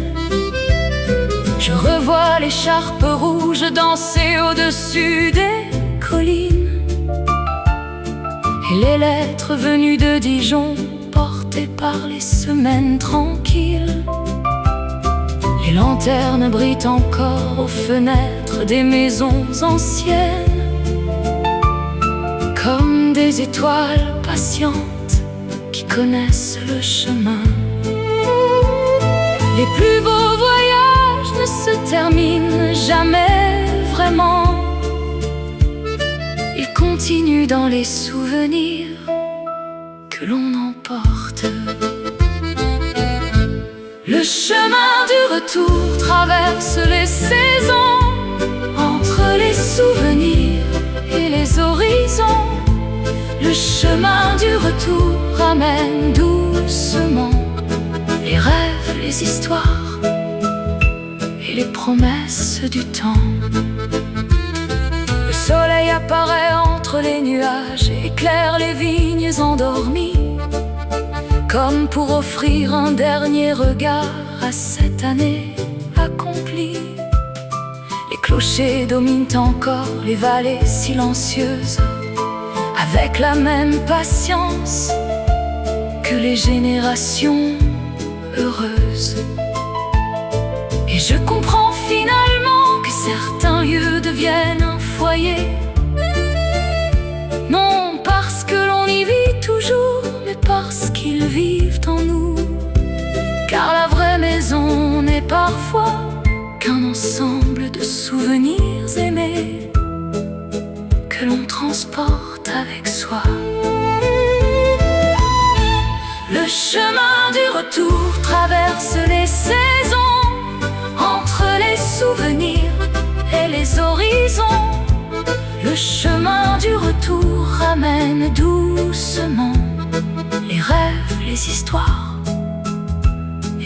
Je revois l'écharpe rouge danser au-dessus des collines et les lettres venues de Dijon portées par les semaines tranquilles. Les lanternes brillent encore aux fenêtres des maisons anciennes, comme des étoiles patientes qui connaissent le chemin. Les plus beaux voyages ne se terminent jamais vraiment. Ils continuent dans les souvenirs que l'on emporte. Le chemin du retour traverse les saisons, entre les souvenirs et les horizons. Le chemin du retour ramène doucement les rêves, les histoires et les promesses du temps. Le soleil apparaît entre les nuages et éclaire les vignes endormies, comme pour offrir un dernier regard à cette année accomplie. Les clochers dominent encore les vallées silencieuses, avec la même patience que les générations heureuses. Et je comprends finalement que certains lieux deviennent un foyer, non parce que l'on y vit toujours, mais parce qu'ils vivent en nous. Car la vraie maison n'est parfois qu'un ensemble de souvenirs aimés que l'on transporte avec soi. Le chemin du retour traverse les saisons, entre les souvenirs et les horizons. Le chemin du retour ramène doucement les rêves, les histoires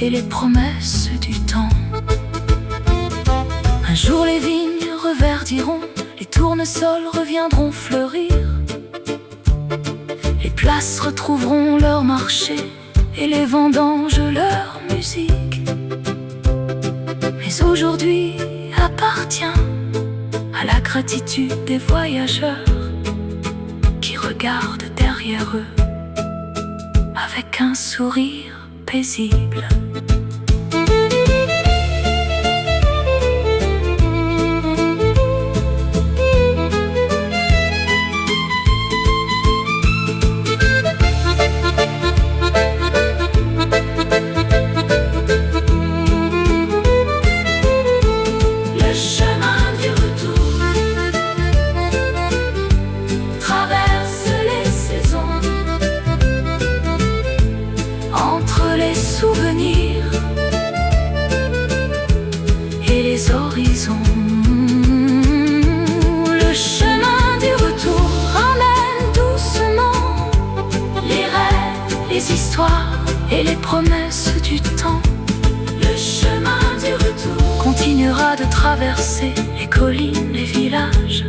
et les promesses du temps. Un jour les vignes reverdiront, les tournesols reviendront fleurir, les places retrouveront leur marché et les vendanges leur musique. Mais aujourd'hui appartient à la gratitude des voyageurs qui regardent derrière eux avec un sourire paisible. Souvenirs et les horizons. Le chemin du retour ramène doucement les rêves, les histoires et les promesses du temps. Le chemin du retour continuera de traverser les collines, les villages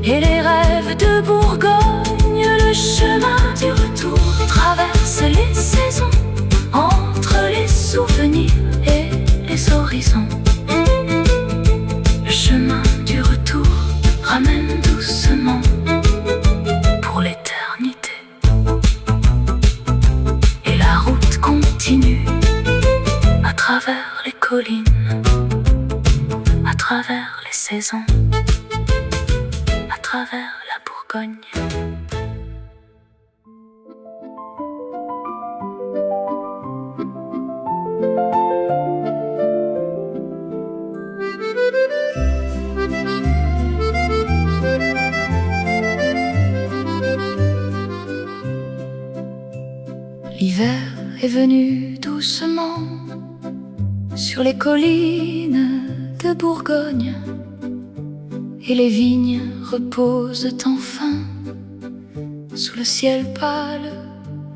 et les rêves de Bourgogne. Le chemin du retour traverse les saisons, entre les souvenirs et les horizons. Le chemin du retour ramène doucement pour l'éternité. Et la route continue à travers les collines, à travers les saisons, à travers la Bourgogne. L'hiver est venu doucement sur les collines de Bourgogne, et les vignes reposent enfin sous le ciel pâle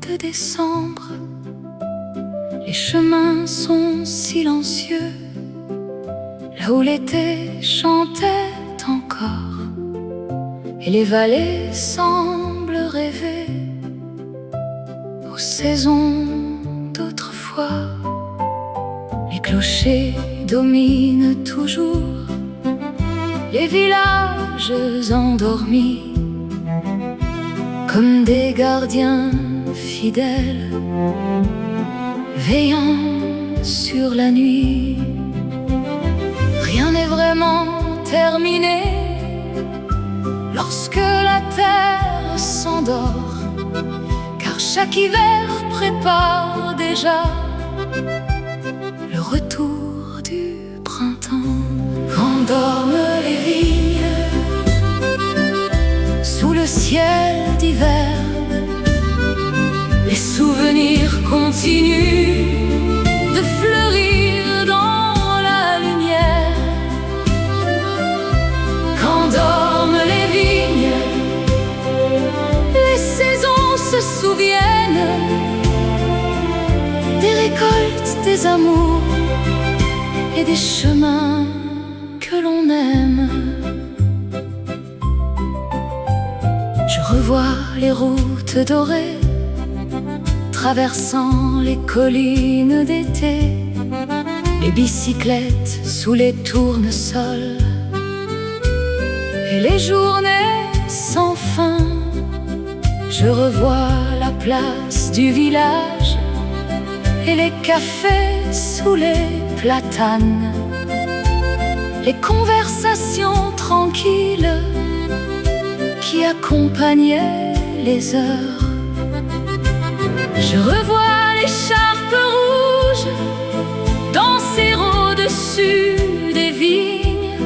de décembre. Les chemins sont silencieux, là où l'été chantait encore, et les vallées semblent rêver aux saisons d'autrefois. Les clochers dominent toujours les villages endormis, comme des gardiens fidèles veillant sur la nuit. Rien n'est vraiment terminé lorsque la terre s'endort, car chaque hiver prépare déjà le retour du printemps. Quand dorment les vignes sous le ciel d'hiver, les souvenirs continuent de fleurir dans la lumière. Quand dorment les vignes, les saisons se souviennent des récoltes, des amours et des chemins que l'on aime. Je revois les routes dorées traversant les collines d'été, les bicyclettes sous les tournesols et les journées sans fin. Je revois la place du village et les cafés sous les platanes, les conversations tranquilles qui accompagnaient les heures. Je revois l'écharpe rouge danser au-dessus des vignes,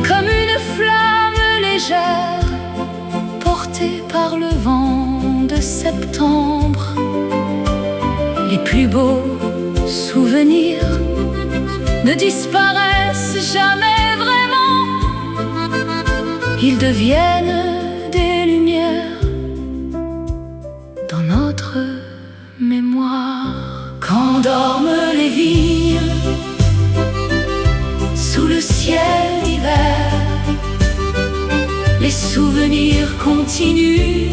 comme une flamme légère portée par le vent de septembre. Les plus beaux souvenirs ne disparaissent jamais vraiment, ils deviennent des lumières dans notre mémoire. Quand dorment les vignes sous le ciel d'hiver, les souvenirs continuent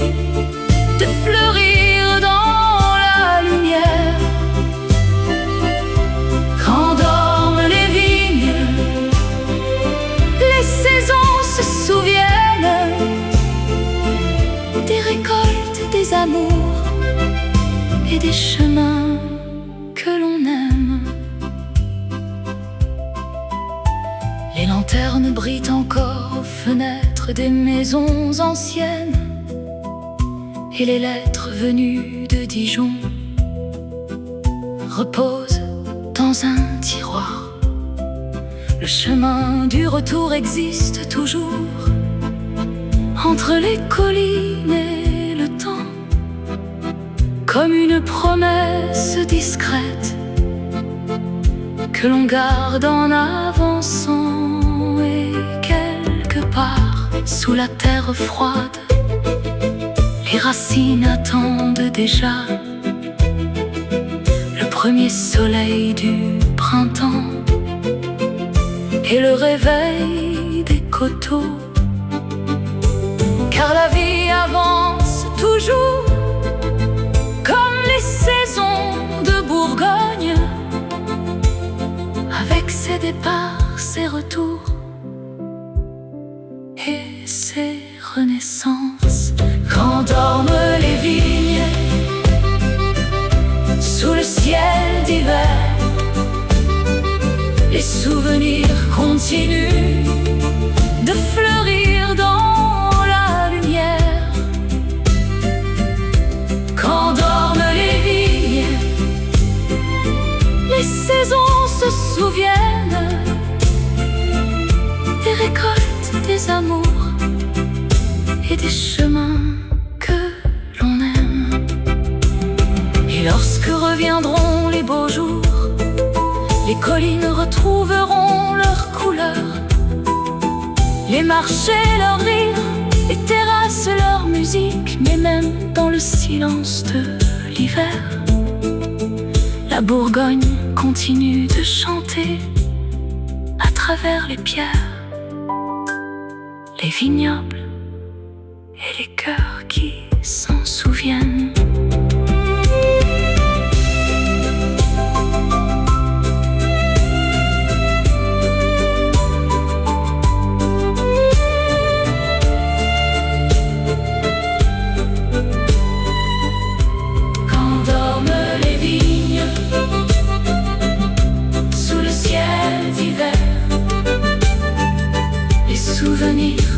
de fleurir dans la lumière. Quand dorment les vignes, les saisons se souviennent des récoltes, des amours et des chemins que l'on aime. Les lanternes brillent encore aux fenêtres des maisons anciennes, et les lettres venues de Dijon reposent dans un tiroir. Le chemin du retour existe toujours entre les collines et le temps, comme une promesse discrète que l'on garde en avançant. Et quelque part sous la terre froide, les racines attendent déjà le premier soleil du printemps et le réveil des coteaux. Car la vie avance toujours comme les saisons de Bourgogne, avec ses départs, ses retours et ses renaissances. Quand dorment les vignes sous le ciel d'hiver, les souvenirs continuent de fleurir dans la lumière. Quand dorment les vignes, les saisons se souviennent des récoltes, des amours et des chemins que l'on aime. Et lorsque Lorsque reviendront les beaux jours, les collines retrouveront leur couleur, les marchés leur rire, les terrasses leur musique. Mais même dans le silence de l'hiver, la Bourgogne continue de chanter à travers les pierres, les vignobles et les cœurs qui s'en souviennent.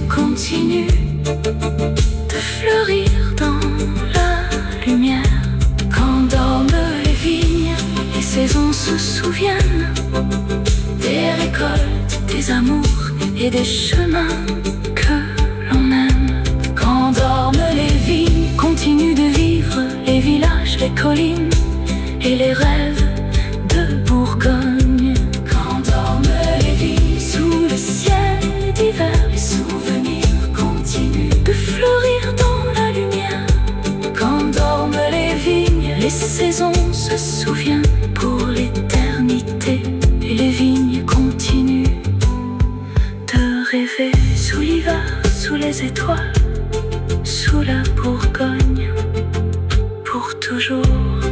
Continue de fleurir dans la lumière. Quand dorment les vignes, les saisons se souviennent des récoltes, des amours et des chemins que l'on aime. Quand dorment les vignes, continuent de vivre les villages, les collines et les rêves de Bourgogne. Quand dorment les vignes sous le ciel d'hiver, les souvenirs de fleurir dans la lumière. Quand dorment les vignes, les saisons se souviennent pour l'éternité. Et les vignes continuent de rêver sous l'hiver, sous les étoiles, sous la Bourgogne, pour toujours.